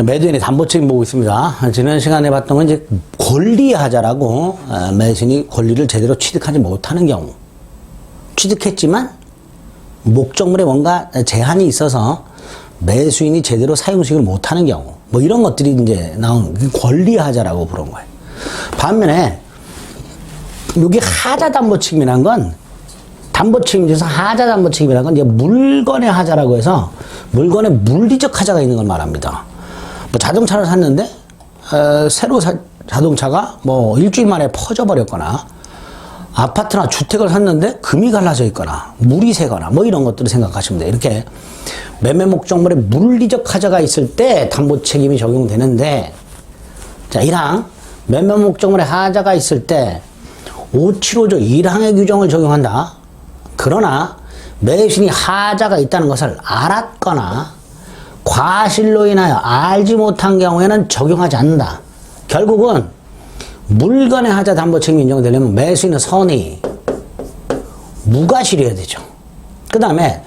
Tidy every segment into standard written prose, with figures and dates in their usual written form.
매도인의 담보책임 보고 있습니다. 지난 시간에 봤던 건 이제 권리하자라고 매수인이 권리를 제대로 취득하지 못하는 경우, 취득했지만 목적물에 뭔가 제한이 있어서 매수인이 제대로 사용식을 못하는 경우, 뭐 이런 것들이 이제 나오는 권리하자라고 부른 거예요. 반면에 여기 하자담보책임이라는 건 담보책임 중에서 하자담보책임이라는 건 이제 물건의 하자라고 해서 물건의 물리적 하자가 있는 걸 말합니다. 뭐 자동차를 샀는데 새로 자동차가 뭐 일주일 만에 퍼져버렸거나 아파트나 주택을 샀는데 금이 갈라져 있거나 물이 새거나 뭐 이런 것들을 생각하시면 돼요. 이렇게 매매 목적물에 물리적 하자가 있을 때 담보 책임이 적용되는데, 자 1항 매매 목적물에 하자가 있을 때 575조 1항의 규정을 적용한다. 그러나 매수인이 하자가 있다는 것을 알았거나 과실로 인하여 알지 못한 경우에는 적용하지 않는다. 결국은 물건의 하자 담보 책임이 인정되려면 매수인은 선의 무과실이어야 되죠. 그 다음에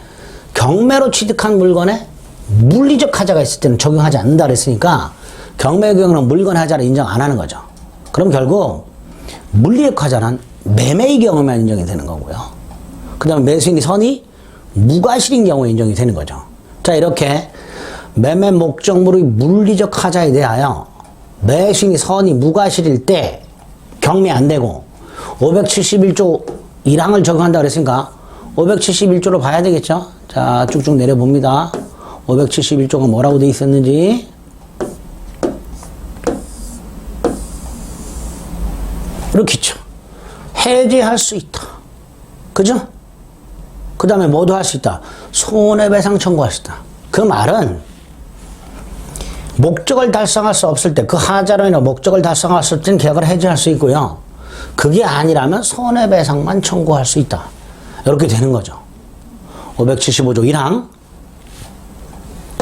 경매로 취득한 물건에 물리적 하자가 있을 때는 적용하지 않는다 그랬으니까 경매의 경우는 물건의 하자를 인정 안 하는 거죠. 그럼 결국 물리적 하자는 매매의 경우만 인정이 되는 거고요. 그 다음에 매수인이 선의 무과실인 경우에 인정이 되는 거죠. 자, 이렇게 매매 목적물의 물리적 하자에 대하여 매수인이 선의 무과실일 때 경매 안 되고 571조 1항을 적용한다 그랬으니까 571조로 봐야 되겠죠. 자, 쭉쭉 내려봅니다. 571조가 뭐라고 돼 있었는지. 이렇겠죠. 해지할 수 있다. 그죠? 그 다음에 뭐도 할 수 있다. 손해배상 청구할 수 있다. 그 말은 목적을 달성할 수 없을 때, 그 하자로 인해 목적을 달성할 수 없을 때는 계약을 해지할 수 있고요. 그게 아니라면 손해배상만 청구할 수 있다. 이렇게 되는 거죠. 575조 1항.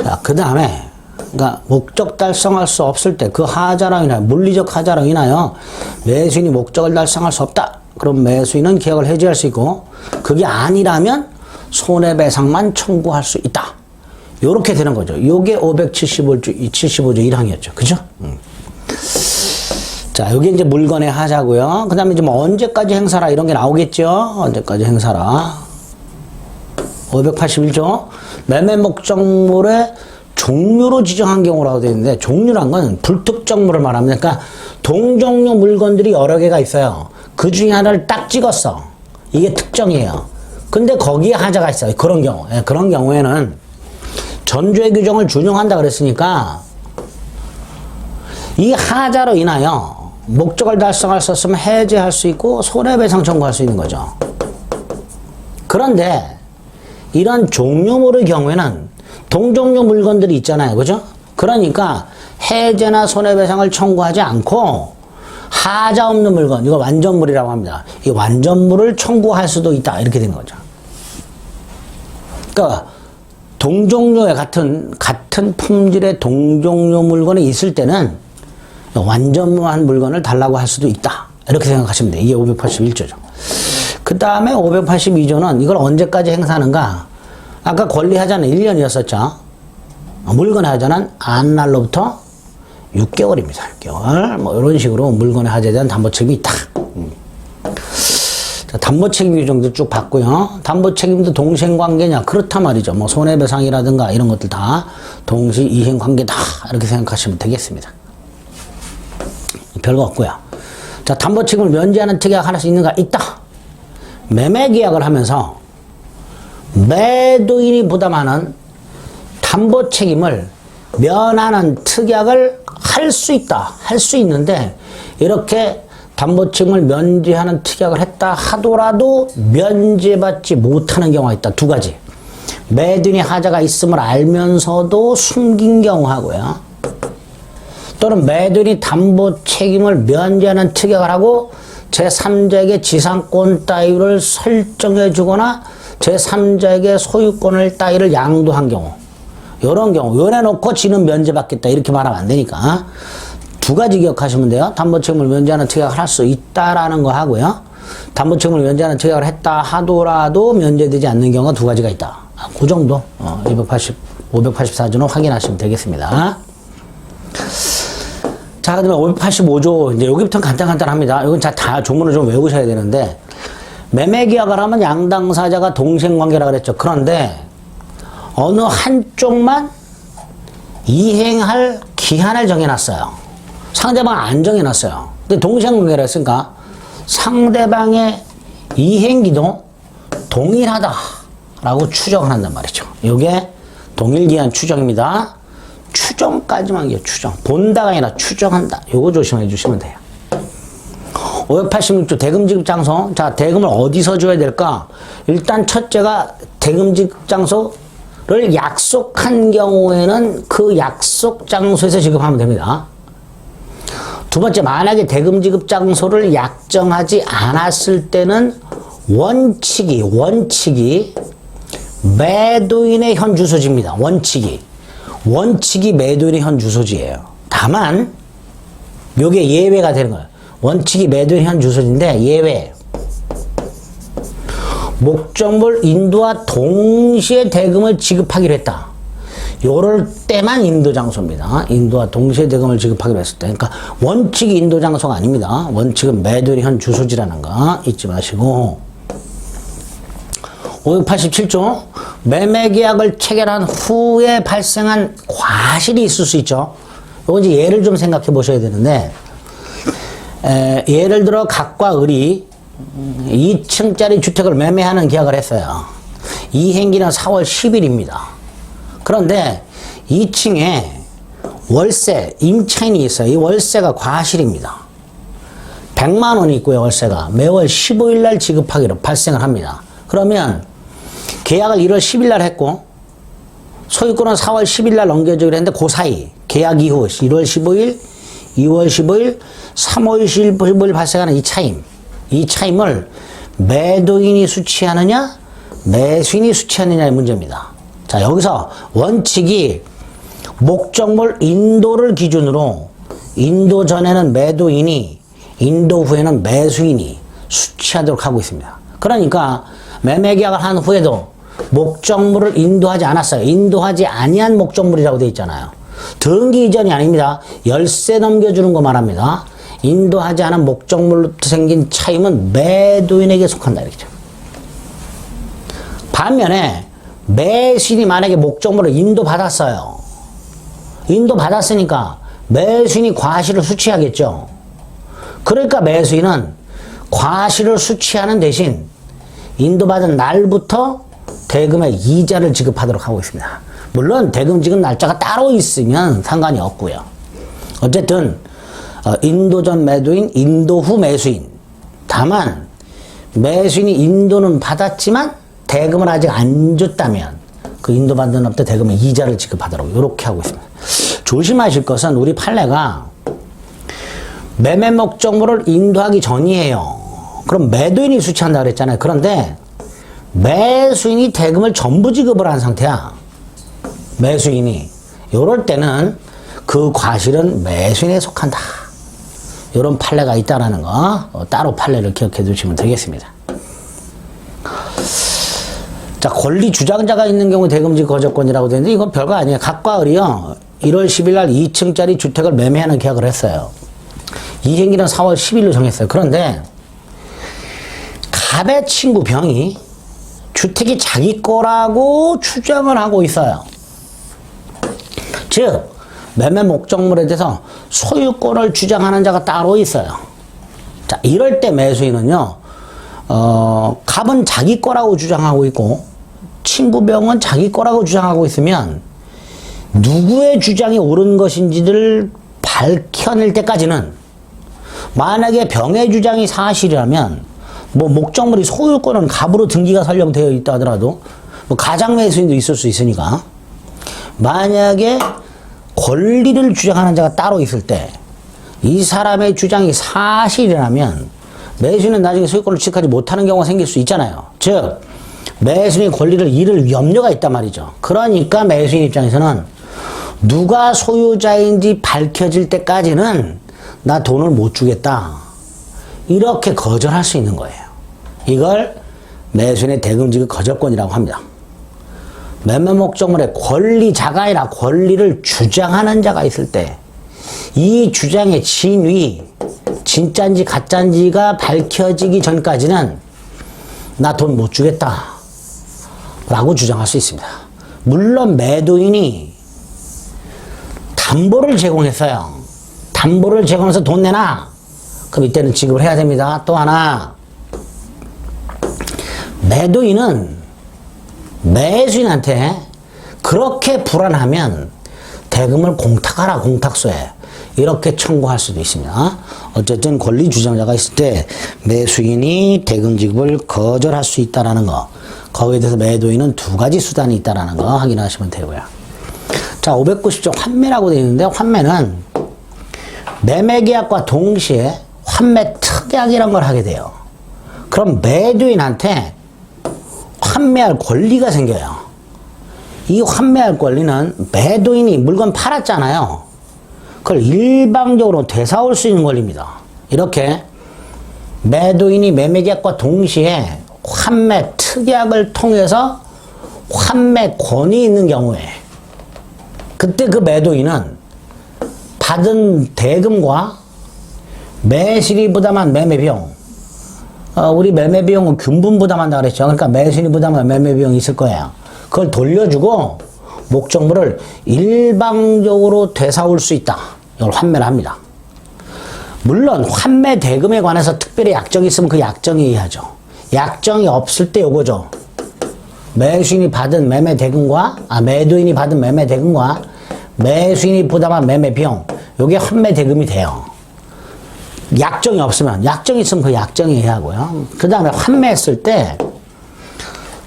자, 그 다음에, 그러니까 목적 달성할 수 없을 때, 그 하자로 인하여, 물리적 하자로 인하여 매수인이 목적을 달성할 수 없다. 그럼 매수인은 계약을 해지할 수 있고, 그게 아니라면 손해배상만 청구할 수 있다. 요렇게 되는 거죠. 요게 575조 1항이었죠. 그죠? 자, 요게 이제 물건의 하자고요. 그 다음에 이제 뭐 언제까지 행사라 이런 게 나오겠죠? 언제까지 행사라. 581조. 매매 목적물의 종류로 지정한 경우라고 되어 있는데, 종류란 건 불특정물을 말합니다. 그러니까 동종류 물건들이 여러 개가 있어요. 그 중에 하나를 딱 찍었어. 이게 특정이에요. 근데 거기에 하자가 있어요. 그런 경우. 예, 그런 경우에는 전조의 규정을 준용한다 그랬으니까 이 하자로 인하여 목적을 달성할 수 없으면 해지할 수 있고 손해배상 청구할 수 있는 거죠. 그런데 이런 종류물의 경우에는 동종류 물건들이 있잖아요. 그죠? 그러니까 해제나 손해배상을 청구하지 않고 하자 없는 물건, 이거 완전물이라고 합니다. 이 완전물을 청구할 수도 있다. 이렇게 되는 거죠. 그러니까 동종류의 같은 품질의 동종류 물건이 있을 때는 완전한 물건을 달라고 할 수도 있다. 이렇게 생각하시면 돼요. 이게 581조죠. 그 다음에 582조는 이걸 언제까지 행사하는가? 아까 권리하자는 1년이었었죠. 물건의 하자는 안날로부터 6개월입니다. 6개월. 뭐 이런 식으로 물건의 하자에 대한 담보 책임이 있다. 자, 담보 책임 규정도 쭉 봤고요. 담보 책임도 동시행관계냐? 그렇단 말이죠. 뭐 손해배상이라든가 이런 것들 다 동시 이행관계다. 이렇게 생각하시면 되겠습니다. 별거 없고요. 자, 담보 책임을 면제하는 특약이 하나씩 있는가? 있다. 매매 계약을 하면서 매도인이 부담하는 담보 책임을 면하는 특약을 할 수 있다. 할 수 있는데 이렇게 담보 책임을 면제하는 특약을 했다 하더라도 면제받지 못하는 경우가 있다. 두 가지. 매도인이 하자가 있음을 알면서도 숨긴 경우하고요. 또는 매도인이 담보 책임을 면제하는 특약을 하고 제3자에게 지상권 따위를 설정해 주거나 제3자에게 소유권을 따위를 양도한 경우, 이런 경우 요래놓고 지는 면제받겠다 이렇게 말하면 안 되니까 두 가지 기억하시면 돼요. 담보 책임을 면제하는 특약을 할 수 있다라는 거 하고요. 담보 책임을 면제하는 특약을 했다 하더라도 면제되지 않는 경우가 두 가지가 있다. 그 정도 584조는 확인하시면 되겠습니다. 자, 그다음에 585조, 이제 여기부터는 간단합니다. 이건 다 조문을 좀 외우셔야 되는데, 매매계약을 하면 양당사자가 동생관계라 그랬죠. 그런데, 어느 한쪽만 이행할 기한을 정해놨어요. 상대방 안 정해놨어요. 근데 동생관계라 했으니까, 상대방의 이행기도 동일하다라고 추정을 한단 말이죠. 이게 동일기한 추정입니다. 추정까지만 해요. 추정. 본다가 아니라 추정한다. 요거 조심해 주시면 돼요. 586조 대금 지급 장소. 자, 대금을 어디서 줘야 될까? 일단 첫째가 대금 지급 장소를 약속한 경우에는 그 약속 장소에서 지급하면 됩니다. 두 번째, 만약에 대금 지급 장소를 약정하지 않았을 때는 원칙이 매도인의 현 주소지입니다. 원칙이 매도인의 현 주소지예요. 다만 요게 예외가 되는 거예요. 원칙이 매도인의 현 주소지인데 예외. 목적물 인도와 동시에 대금을 지급하기로 했다. 요럴 때만 인도장소입니다. 인도와 동시에 대금을 지급하기로 했을 때. 그러니까 원칙이 인도장소가 아닙니다. 원칙은 매도인의 현 주소지라는 거 잊지 마시고. 587조 매매계약을 체결한 후에 발생한 과실이 있을 수 있죠. 이건 이제 예를 좀 생각해 보셔야 되는데, 예를 들어 각과 을이 2층짜리 주택을 매매하는 계약을 했어요. 이행기는 4월 10일입니다. 그런데 2층에 월세, 임차인이 있어요. 이 월세가 과실입니다. 100만 원이 있고요, 월세가. 매월 15일 날 지급하기로 발생을 합니다. 그러면 계약을 1월 10일 날 했고 소유권은 4월 10일 날 넘겨주기로 했는데 그 사이 계약 이후 1월 15일, 2월 15일, 3월 15일 발생하는 이 차임을 매도인이 수취하느냐 매수인이 수취하느냐의 문제입니다. 자, 여기서 원칙이 목적물 인도를 기준으로 인도 전에는 매도인이 인도 후에는 매수인이 수취하도록 하고 있습니다. 그러니까 매매계약을 한 후에도 목적물을 인도하지 않았어요. 인도하지 아니한 목적물이라고 되어 있잖아요. 등기 이전이 아닙니다. 열세 넘겨주는 거 말합니다. 인도하지 않은 목적물로부터 생긴 차임은 매도인에게 속한다 이렇죠. 반면에 매수인이 만약에 목적물을 인도받았어요. 인도받았으니까 매수인이 과실을 수취하겠죠. 그러니까 매수인은 과실을 수취하는 대신 인도받은 날부터 대금의 이자를 지급하도록 하고 있습니다. 물론 대금 지급 날짜가 따로 있으면 상관이 없고요. 어쨌든 인도 전 매도인, 인도 후 매수인. 다만 매수인이 인도는 받았지만 대금을 아직 안 줬다면 그 인도받은 날부터 대금의 이자를 지급하도록 이렇게 하고 있습니다. 조심하실 것은 우리 판례가 매매 목적물을 인도하기 전이에요. 그럼 매도인이 수취한다 그랬잖아요. 그런데 매수인이 대금을 전부 지급을 한 상태야. 매수인이. 이럴 때는 그 과실은 매수인에 속한다. 이런 판례가 있다라는 거 따로 판례를 기억해 두시면 되겠습니다. 자, 권리 주장자가 있는 경우 대금지급 거저권이라고 되는데 이건 별거 아니에요. 각과 을이요. 1월 10일 날 2층짜리 주택을 매매하는 계약을 했어요. 이행기는 4월 10일로 정했어요. 그런데 갑의 친구 병이 주택이 자기 거라고 주장을 하고 있어요. 즉 매매 목적물에 대해서 소유권을 주장하는 자가 따로 있어요. 자, 이럴 때 매수인은요, 갑은 자기 거라고 주장하고 있고 친구 병은 자기 거라고 주장하고 있으면 누구의 주장이 옳은 것인지를 밝혀낼 때까지는, 만약에 병의 주장이 사실이라면 뭐 목적물이 소유권은 갑으로 등기가 설령되어 있다 하더라도 뭐 가장 매수인도 있을 수 있으니까, 만약에 권리를 주장하는 자가 따로 있을 때 이 사람의 주장이 사실이라면 매수인은 나중에 소유권을 취득하지 못하는 경우가 생길 수 있잖아요. 즉 매수인이 권리를 잃을 염려가 있단 말이죠. 그러니까 매수인 입장에서는 누가 소유자인지 밝혀질 때까지는 나 돈을 못 주겠다, 이렇게 거절할 수 있는 거예요. 이걸 매수인의 대금지급 거절권이라고 합니다. 매매 목적물의 권리자가 아니라 권리를 주장하는 자가 있을 때 이 주장의 진위, 진짠지 가짠지가 밝혀지기 전까지는 나 돈 못 주겠다 라고 주장할 수 있습니다. 물론 매도인이 담보를 제공했어요. 담보를 제공해서 돈 내놔. 그럼 이때는 지급을 해야 됩니다. 또 하나, 매도인은 매수인한테 그렇게 불안하면 대금을 공탁하라, 공탁소에 이렇게 청구할 수도 있습니다. 어쨌든 권리 주장자가 있을 때 매수인이 대금 지급을 거절할 수 있다는 거, 거기에 대해서 매도인은 두 가지 수단이 있다는 거 확인하시면 되고요. 자, 590조 환매라고 되어 있는데, 환매는 매매계약과 동시에 환매 특약이라는 걸 하게 돼요. 그럼 매도인한테 환매할 권리가 생겨요. 이 환매할 권리는 매도인이 물건 팔았잖아요. 그걸 일방적으로 되사올 수 있는 권리입니다. 이렇게 매도인이 매매계약과 동시에 환매 특약을 통해서 환매권이 있는 경우에 그때 그 매도인은 받은 대금과 매실이 부담한 매매비용, 우리 매매비용은 균분 부담한다 그랬죠. 그러니까 매수인이 부담한 매매비용이 있을 거예요. 그걸 돌려주고 목적물을 일방적으로 되사올 수 있다. 이걸 환매를 합니다. 물론 환매 대금에 관해서 특별히 약정이 있으면 그 약정에 의하죠. 약정이 없을 때 요거죠. 매수인이 받은 매매 대금과 매도인이 받은 매매 대금과 매수인이 부담한 매매 비용, 요게 환매 대금이 돼요. 약정이 없으면, 약정이 있으면 그 약정에 의하고요. 그 다음에 환매했을 때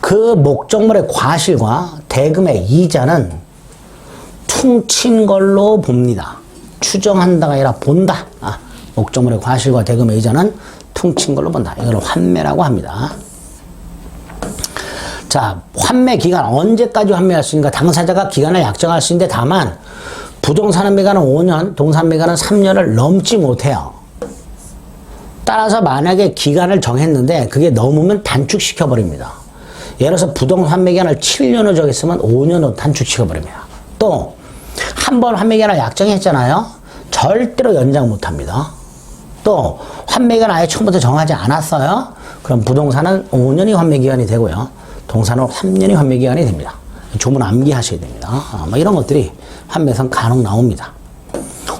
그 목적물의 과실과 대금의 이자는 퉁친 걸로 봅니다. 추정한다가 아니라 본다. 목적물의 과실과 대금의 이자는 퉁친 걸로 본다. 이걸 환매라고 합니다. 자, 환매 기간 언제까지 환매할 수 있는가? 당사자가 기간을 약정할 수 있는데 다만 부동산 매매가는 5년, 동산 매매가는 3년을 넘지 못해요. 따라서 만약에 기간을 정했는데 그게 넘으면 단축시켜 버립니다. 예를 들어서 부동산 환매기간을 7년을 정했으면 5년으로 단축시켜 버립니다. 또 한 번 환매기간을 약정했잖아요. 절대로 연장 못 합니다. 또 환매기간 아예 처음부터 정하지 않았어요. 그럼 부동산은 5년이 환매기간이 되고요. 동산은 3년이 환매기간이 됩니다. 조문 암기하셔야 됩니다. 뭐 이런 것들이 환매상 간혹 나옵니다.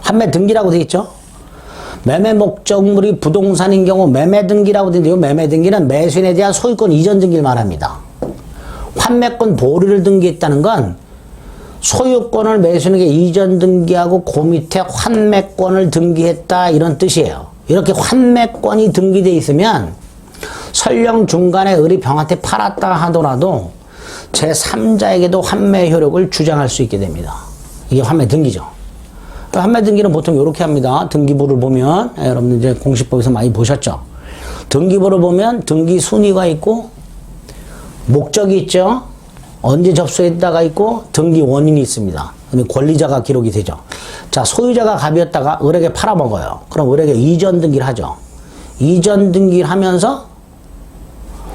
환매 등기라고 되어 있죠. 매매 목적물이 부동산인 경우 매매 등기라고 되어 있는데요. 매매 등기는 매수인에 대한 소유권 이전 등기를 말합니다. 환매권 보류를 등기했다는 건 소유권을 매수인에게 이전 등기하고 그 밑에 환매권을 등기했다 이런 뜻이에요. 이렇게 환매권이 등기되어 있으면 설령 중간에 을이 병한테 팔았다 하더라도 제3자에게도 환매 효력을 주장할 수 있게 됩니다. 이게 환매 등기죠. 환매 등기는 보통 이렇게 합니다. 등기부를 보면 여러분들 이제 공시법에서 많이 보셨죠. 등기부를 보면 등기 순위가 있고 목적이 있죠. 언제 접수했다가 있고 등기 원인이 있습니다. 그다음에 권리자가 기록이 되죠. 자, 소유자가 갑이었다가 을에게 팔아먹어요. 그럼 을에게 이전 등기를 하죠. 이전 등기를 하면서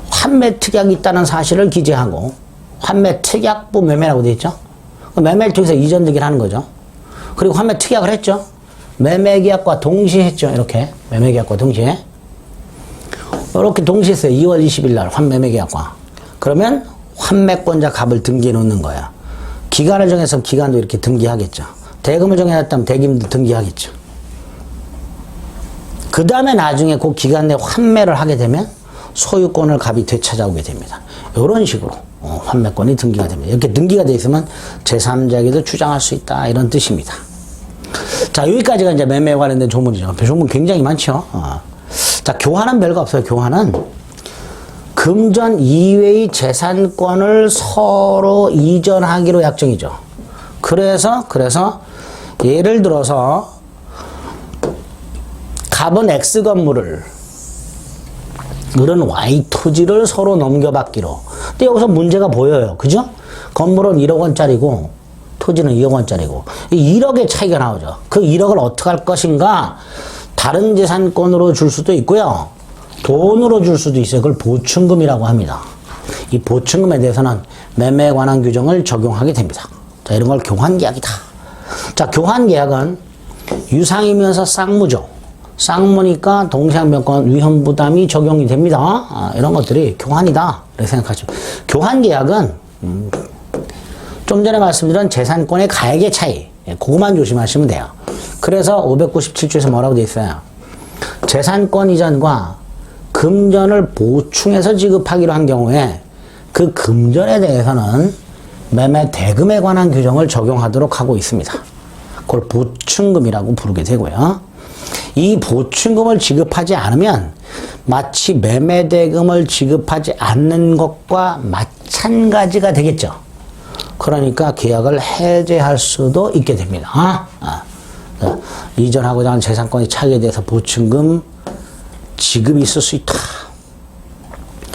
환매 특약이 있다는 사실을 기재하고 환매 특약부 매매라고 되어 있죠. 매매를 통해서 이전 등기를 하는 거죠. 그리고 환매 특약을 했죠. 매매계약과 동시에 했죠. 이렇게 매매계약과 동시에 이렇게 동시에 했어요. 2월 20일 날 환매매계약과. 그러면 환매권자 갑을 등기해 놓는 거야. 기간을 정해서 기간도 이렇게 등기하겠죠. 대금을 정해놨다면 대금도 등기하겠죠. 그 다음에 나중에 그 기간 내에 환매를 하게 되면 소유권을 갑이 되찾아오게 됩니다. 이런 식으로 환매권이 등기가 됩니다. 이렇게 등기가 되어 있으면 제3자에게도 주장할 수 있다 이런 뜻입니다. 자, 여기까지가 이제 매매에 관련된 조문이죠. 조문 굉장히 많죠. 자, 교환은 별거 없어요. 교환은 금전 이외의 재산권을 서로 이전하기로 약정이죠. 그래서 예를 들어서 갑은 X 건물을 을은 Y 토지를 서로 넘겨받기로. 근데 여기서 문제가 보여요. 그죠? 건물은 1억 원짜리고 토지는 2억 원짜리고 이 1억의 차이가 나오죠. 그 1억을 어떻게 할 것인가? 다른 재산권으로 줄 수도 있고요. 돈으로 줄 수도 있어요. 그걸 보충금이라고 합니다. 이 보충금에 대해서는 매매에 관한 규정을 적용하게 됩니다. 자, 이런 걸 교환계약이다. 자, 교환계약은 유상이면서 쌍무죠. 쌍무니까 동시항변권 위험부담이 적용이 됩니다. 이런 것들이 교환이다 이렇게 생각하시면, 교환계약은 좀 전에 말씀드린 재산권의 가액의 차이, 그것만 조심하시면 돼요. 그래서 597조에서 뭐라고 돼 있어요? 재산권 이전과 금전을 보충해서 지급하기로 한 경우에 그 금전에 대해서는 매매 대금에 관한 규정을 적용하도록 하고 있습니다. 그걸 보충금이라고 부르게 되고요. 이 보충금을 지급하지 않으면 마치 매매 대금을 지급하지 않는 것과 마찬가지가 되겠죠. 그러니까 계약을 해제할 수도 있게 됩니다. 이전하고자 하는 재산권의 차이에 대해서 보충금 지급이 있을 수 있다.